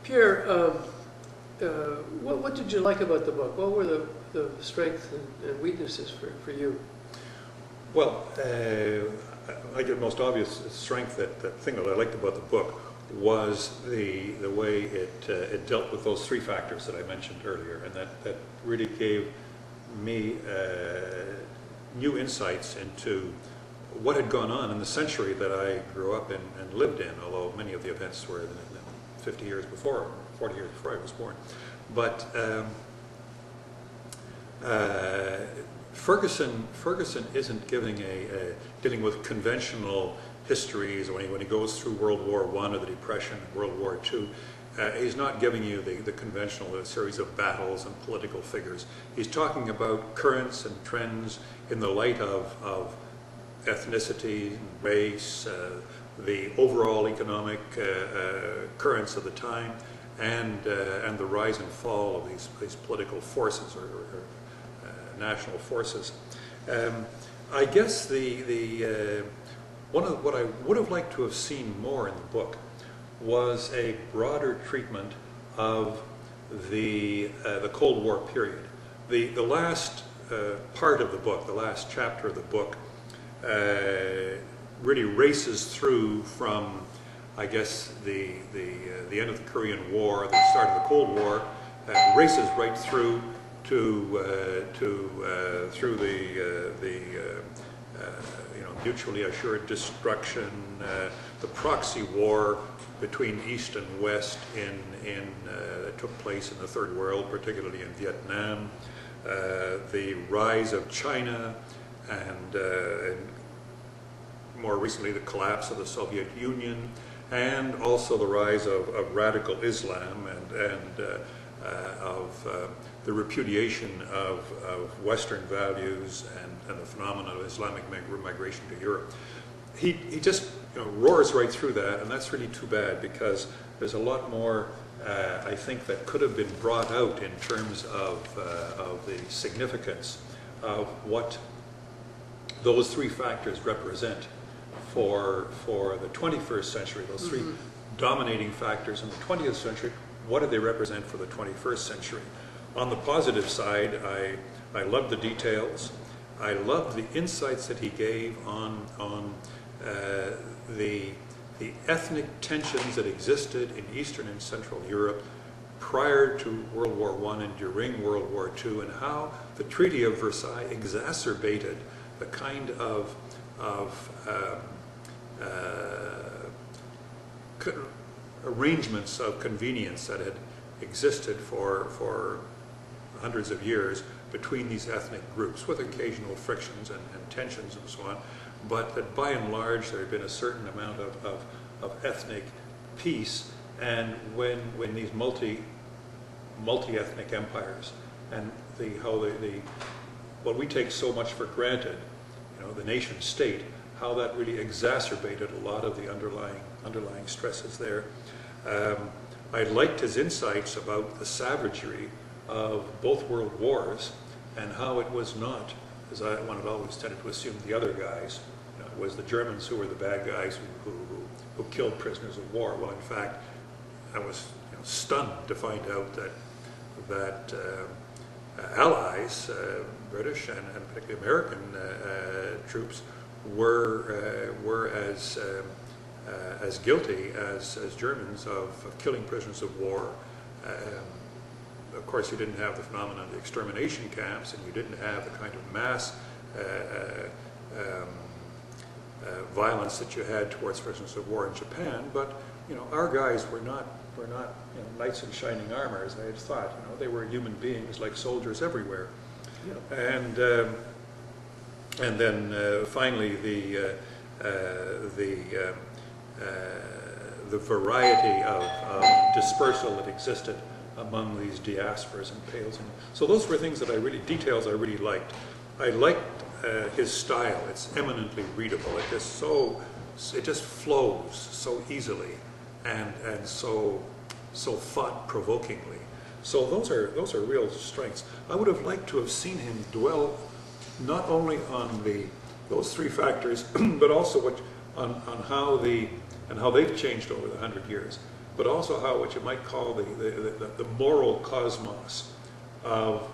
Pierre, what did you like about the book? What were the strengths and weaknesses for you? Well, I think the most obvious strength, that thing that I liked about the book, was the way it dealt with those three factors that I mentioned earlier, and that really gave me new insights into what had gone on in the century that I grew up in and lived in, although many of the events were 50 years before, 40 years before I was born. But Ferguson isn't dealing with conventional histories when he goes through World War I or the Depression, World War II. He's not giving you the conventional series of battles and political figures. He's talking about currents and trends in the light of ethnicity, race, the overall economic currents of the time, and the rise and fall of these political forces or national forces. I guess one of what I would have liked to have seen more in the book was a broader treatment of the Cold War period. The last part of the book, the last chapter of the book, really races through from, I guess, the end of the Korean War, the start of the Cold War, races right through through the mutually assured destruction, the proxy war between East and West that took place in the Third World, particularly in Vietnam, the rise of China, and more recently the collapse of the Soviet Union, and also the rise of radical Islam and of the repudiation of Western values and the phenomenon of Islamic migration to Europe. He just roars right through that, and that's really too bad, because there's a lot more, I think, that could have been brought out in terms of the significance of what those three factors represent for the 21st century, those three dominating factors in the 20th century. What do they represent for the 21st century? On the positive side, I loved the details. I loved the insights that he gave on the ethnic tensions that existed in Eastern and Central Europe prior to World War I and during World War II, and how the Treaty of Versailles exacerbated the kind of arrangements of convenience that had existed for hundreds of years between these ethnic groups, with occasional frictions and tensions and so on, but that by and large there had been a certain amount of ethnic peace. And when these multi-ethnic empires and what we take so much for granted, the nation state, how that really exacerbated a lot of the underlying stresses there. I liked his insights about the savagery of both world wars, and how it was not, as one had always tended to assume, the other guys. It was the Germans who were the bad guys who killed prisoners of war. Well, in fact, I was stunned to find out that Allies, British and particularly American troops, were as guilty as Germans of killing prisoners of war. Of course, you didn't have the phenomenon of the extermination camps, and you didn't have the kind of mass violence that you had towards prisoners of war in Japan. But our guys were not knights in shining armor, as I had thought. They were human beings like soldiers everywhere. Yeah. And then finally the variety of dispersal that existed among these diasporas and pales. So those were things that details I really liked. I liked his style. It's eminently readable. It just flows so easily and so thought-provokingly. So those are real strengths. I would have liked to have seen him dwell not only on those three factors, but also on how they've changed over the 100 years. but also how what you might call the moral cosmos of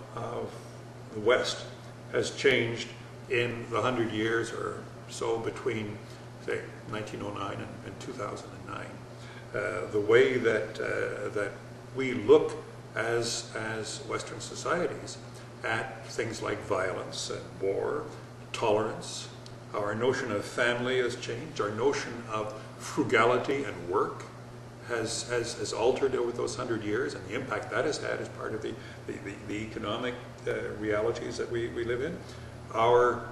the West has changed in the 100 years or so between, say, 1909 and 2009. The way that we look as Western societies at things like violence and war, tolerance, how our notion of family has changed, our notion of frugality and work has altered over those 100 years, and the impact that has had as part of the economic realities that we live in. Our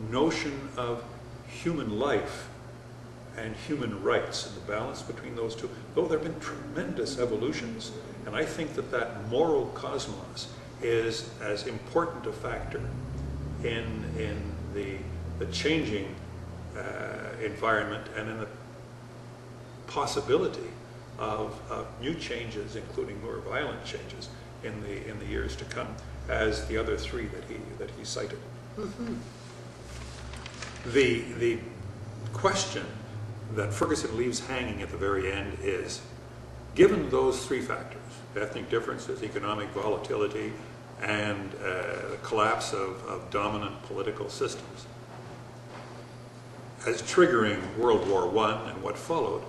notion of human life and human rights and the balance between those two, though there have been tremendous evolutions, and I think that moral cosmos is as important a factor in the changing environment and in the possibility of new changes, including more violent changes in the years to come, as the other three that he cited. Mm-hmm. The question that Ferguson leaves hanging at the very end is, given those three factors, ethnic differences, economic volatility, and the collapse of dominant political systems, as triggering World War I and what followed,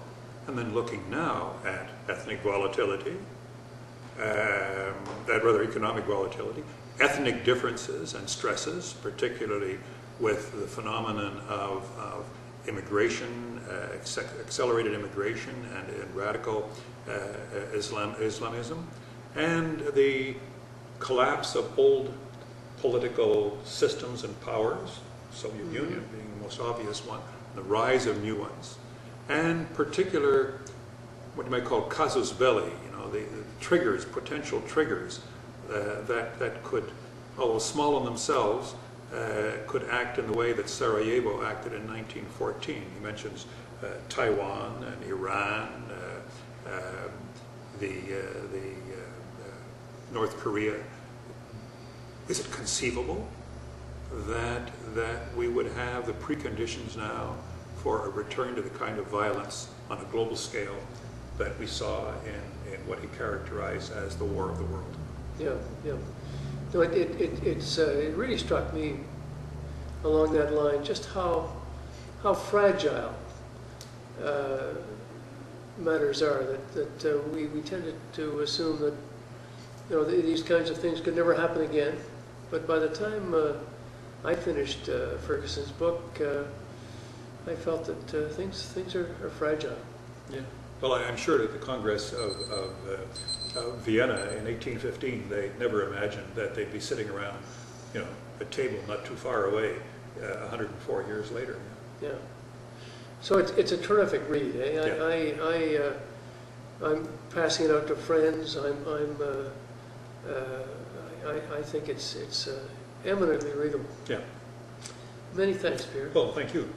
and then looking now at ethnic volatility, economic volatility, ethnic differences and stresses, particularly with the phenomenon of immigration, accelerated immigration and radical Islamism, and the collapse of old political systems and powers, Soviet Union being the most obvious one, the rise of new ones, and particular, what you might call casus belli, the triggers, potential triggers that could, although small in themselves, could act in the way that Sarajevo acted in 1914. He mentions Taiwan and Iran, North Korea. Is it conceivable that we would have the preconditions now for a return to the kind of violence on a global scale that we saw in what he characterized as the War of the World? Yeah, yeah. No, it really struck me along that line just how fragile matters are. That we tended to assume that these kinds of things could never happen again. But by the time I finished Ferguson's book, I felt that things are fragile. Yeah. Well, I'm sure that the Congress of Vienna in 1815, they never imagined that they'd be sitting around, a table not too far away, 104 years later. Yeah. So it's a terrific read. Eh? Yeah. I'm passing it out to friends. I think it's eminently readable. Yeah. Many thanks, Pierre. Well, thank you.